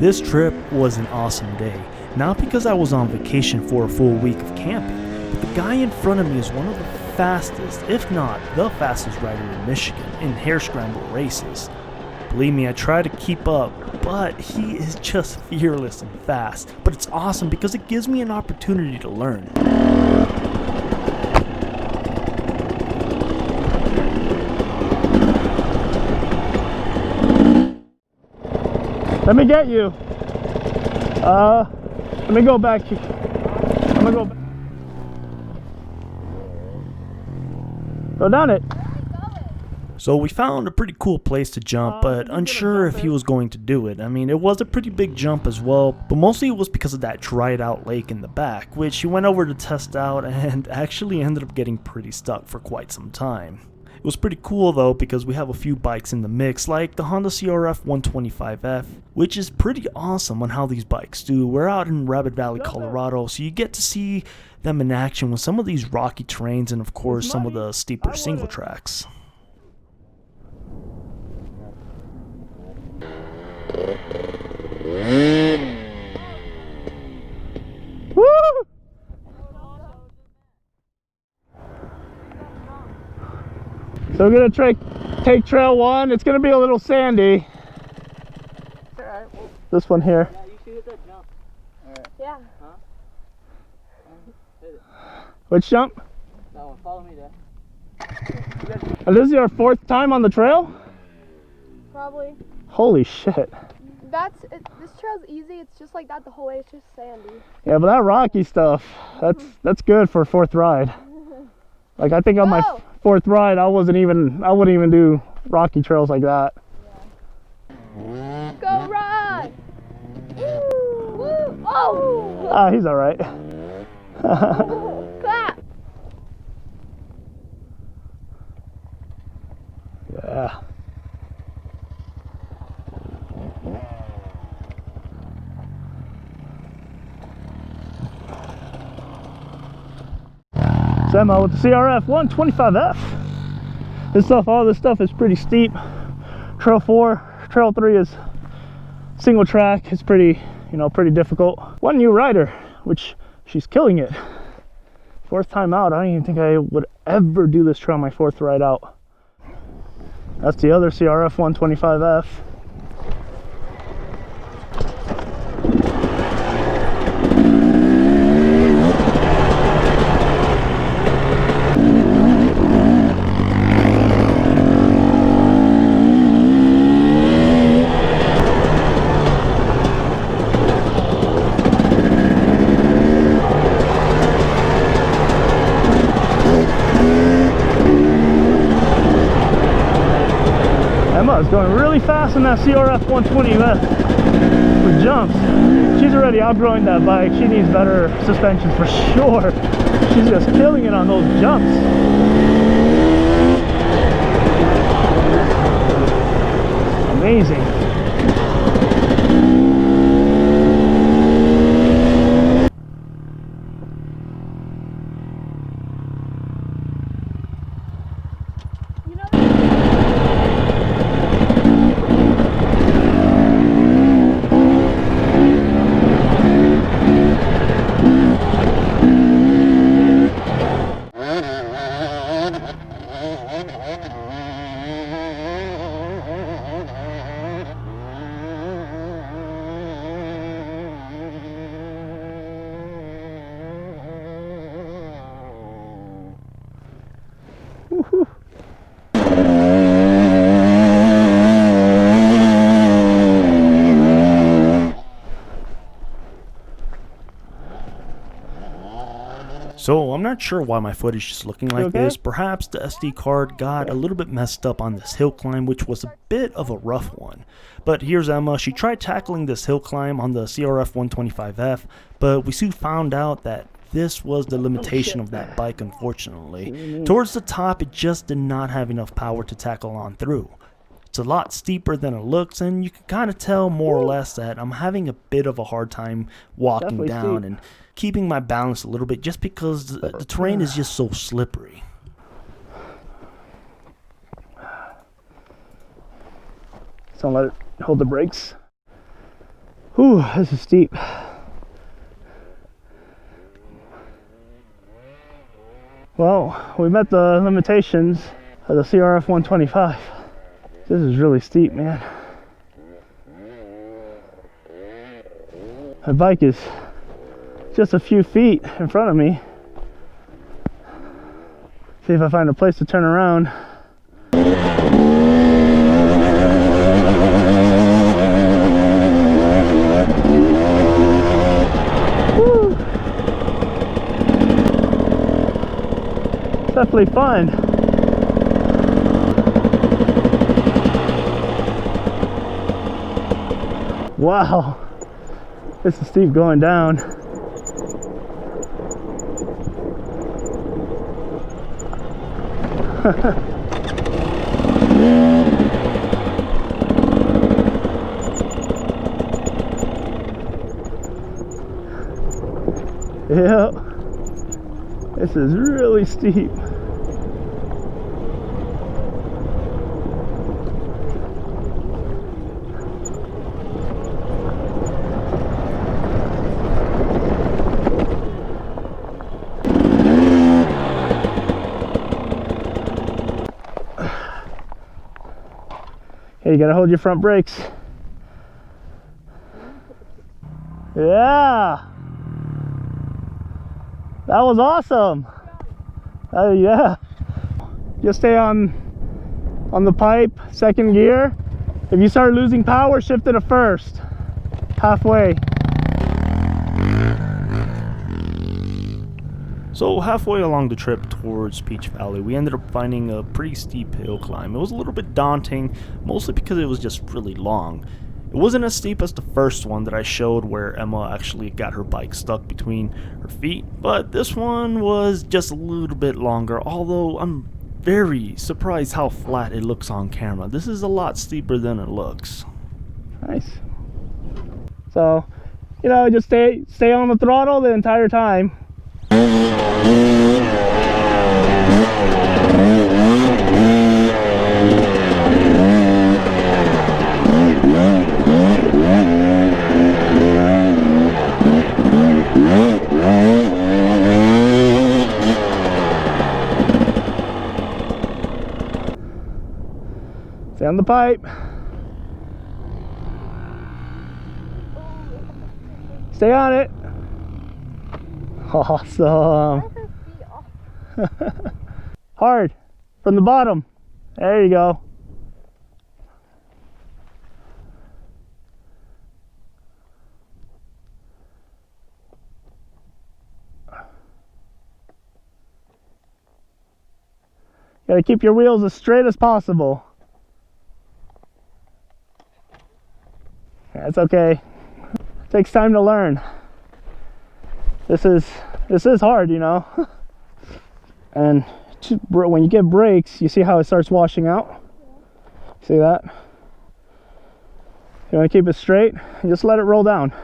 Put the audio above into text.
This trip was an awesome day, not because I was on vacation for a full week of camping, but the guy in front of me is one of the fastest, if not the fastest rider in Michigan in hare scramble races. Believe me, I try to keep up, but he is just fearless and fast. But it's awesome because it gives me an opportunity to learn. Let me get you. Let me go back. I'm gonna go back. Go down it. So we found a pretty cool place to jump, but unsure if he was going to do it. I mean, it was a pretty big jump as well, but mostly it was because of that dried out lake in the back, which he went over to test out and actually ended up getting pretty stuck for quite some time. It was pretty cool though because we have a few bikes in the mix, like the Honda CRF125F, which is pretty awesome on how these bikes do. We're out in Rabbit Valley, Colorado, so you get to see them in action with some of these rocky terrains and of course some of the steeper single tracks. Woo! So we're gonna take trail 1. It's gonna be a little sandy. It's alright. This one here. Yeah, you should hit that jump. Alright. Yeah. Huh? Hit it. Which jump? That one. Follow me there. And this is your 4th time on the trail? Probably. Holy shit. This trail's easy. It's just like that the whole way. It's just sandy. Yeah, but that rocky stuff, that's good for a 4th ride. Like I think on my 4th ride, I wouldn't even do rocky trails like that. Yeah. Go run! Woo! Oh! Ah, he's all right. Clap! Yeah. Emma with the CRF125F. All this stuff is pretty steep. Trail 4, Trail 3 is single track. It's pretty difficult. One new rider, which she's killing it. 4th time out. I don't even think I would ever do this trail on my 4th ride out. That's the other CRF125F. Emma's going really fast in that CRF120F with jumps. She's already outgrowing that bike. She needs better suspension for sure. She's just killing it on those jumps. Amazing. So I'm not sure why my footage is looking like this. Perhaps the SD card got a little bit messed up on this hill climb, which was a bit of a rough one. But here's Emma. She tried tackling this hill climb on the CRF125F, but we soon found out that this was the limitation of that bike, unfortunately. Towards the top, it just did not have enough power to tackle on through. It's a lot steeper than it looks, and you can kind of tell more or less that I'm having a bit of a hard time walking down and keeping my balance a little bit just because the terrain is just so slippery. So let it hold the brakes. Whew. Ooh, this is steep. Well, we met the limitations of the CRF125. This is really steep, man. My bike is just a few feet in front of me. See if I find a place to turn around. Woo. It's definitely fun. Wow, this is steep going down. Yeah, this is really steep. Hey, you gotta hold your front brakes. Yeah, that was awesome. Yeah, just stay on the pipe, second gear. If you start losing power, shift it to first, halfway. So halfway along the trip towards Peach Valley, we ended up finding a pretty steep hill climb. It was a little bit daunting, mostly because it was just really long. It wasn't as steep as the first one that I showed where Emma actually got her bike stuck between her feet, but this one was just a little bit longer, although I'm very surprised how flat it looks on camera. This is a lot steeper than it looks. Nice. So, you know, just stay on the throttle the entire time. Stay on the pipe. Stay on it. Awesome. Hard from the bottom. There you go. Gotta keep your wheels as straight as possible. That's okay. Takes time to learn. This is hard, you know. And when you get brakes, you see how it starts washing out? See that? You want to keep it straight and just let it roll down.